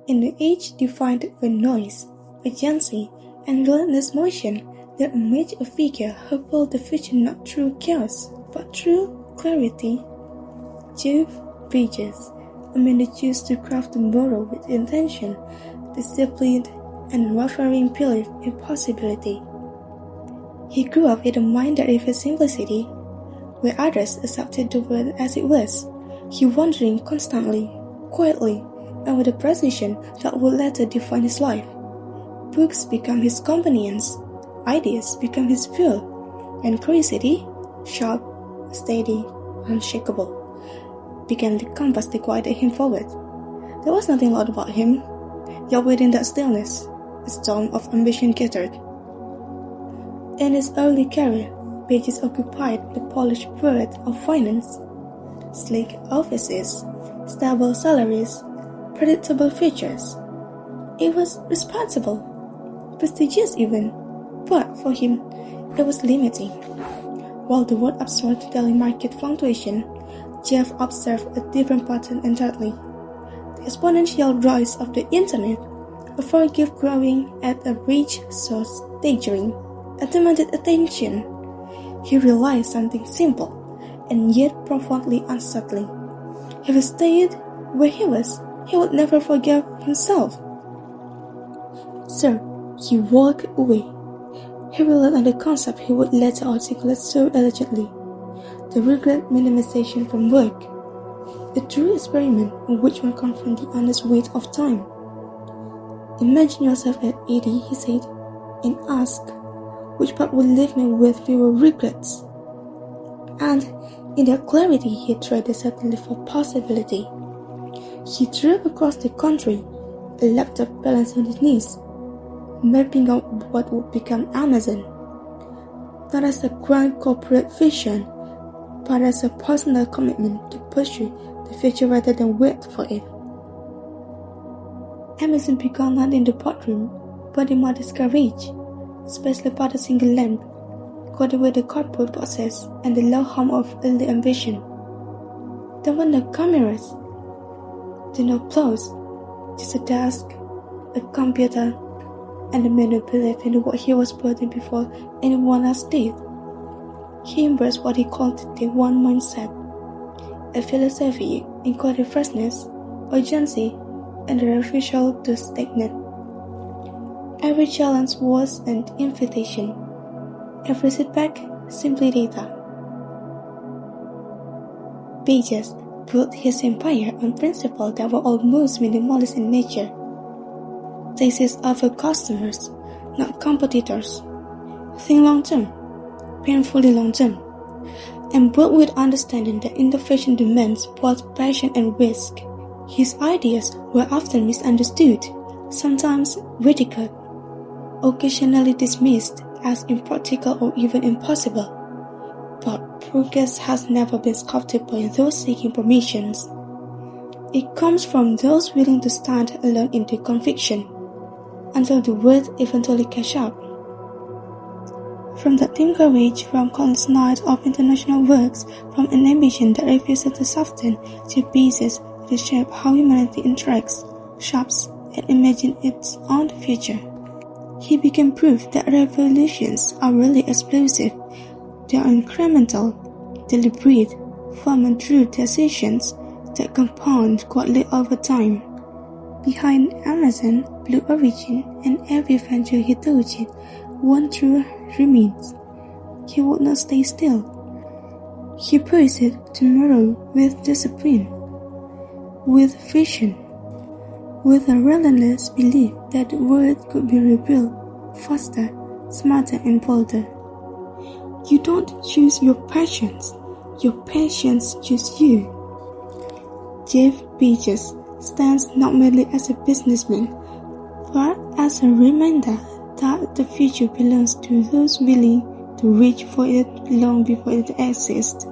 In the age defined by noise, urgency, and relentless motion, there emerged a figure who built the future not through chaos, but through clarity. Jeff Bezos, a man who chose to craft tomorrow with intention, discipline, and unwavering belief in possibility. He grew up in a mind that revered simplicity, where others accepted the world as it was. He wandering constantly, quietly, and with a precision that would later define his life. Books become his companions, ideas become his fuel, and curiosity, sharp, steady, unshakable, became the compass that guided him forward. There was nothing loud about him, yet within that stillness, a storm of ambition gathered. In his early career, Bezos occupied the polished world of finance. Sleek offices, stable salaries, predictable futures. It was responsible, prestigious even, but for him, it was limiting. While the world absorbed daily market fluctuation, Jeff observed a different pattern entirely. The exponential rise of the internet, a forgive growing at a rate so staggering, and demanded attention. He realized something simple, and yet profoundly unsettling. If he stayed where he was, he would never forgive himself. So, he walked away. He relied on the concept he would later articulate so elegantly, the regret minimization from work, a true experiment in which one confronts the honest weight of time. Imagine yourself at 80, he said, and ask, which part would leave me with fewer regrets? And in that clarity he traded certainly for possibility. He drove across the country, a laptop balanced on his knees, mapping out what would become Amazon, not as a grand corporate vision, but as a personal commitment to pursue the future rather than wait for it. Amazon began not in the boardroom, but in modest garage, especially by the single lamp, guarded with the cardboard boxes and the low hum of early ambition. There were no cameras, there were no applause, just a desk, a computer, and a man who believed in what he was building before anyone else did. He embraced what he called the one mindset, a philosophy encoding freshness, urgency, and the refusal to stagnate. Every challenge was an invitation, every setback simply data. Bezos built his empire on principles that were almost minimalist in nature. Thesis of customers, not competitors. Think long-term, painfully long-term, and built with understanding that innovation demands both passion and risk. His ideas were often misunderstood, sometimes ridiculed, occasionally dismissed as impractical or even impossible. But progress has never been sculpted by those seeking permissions. It comes from those willing to stand alone in their conviction, until the world eventually catch up. From that dim courage, from countless nights of international works, from an ambition that refuses to soften, to pieces that shape how humanity interacts, shapes, and imagines its own future. He became proof that revolutions are really explosive. They are incremental, deliberate, formed through decisions that compound quietly over time. Behind Amazon, Blue Origin, and every venture he touched, one truth remains. He would not stay still. He pursued tomorrow with discipline, with vision, with a relentless belief that the world could be rebuilt faster, smarter, and bolder. You don't choose your passions choose you. Jeff Bezos stands not merely as a businessman, but as a reminder that the future belongs to those willing to reach for it long before it exists.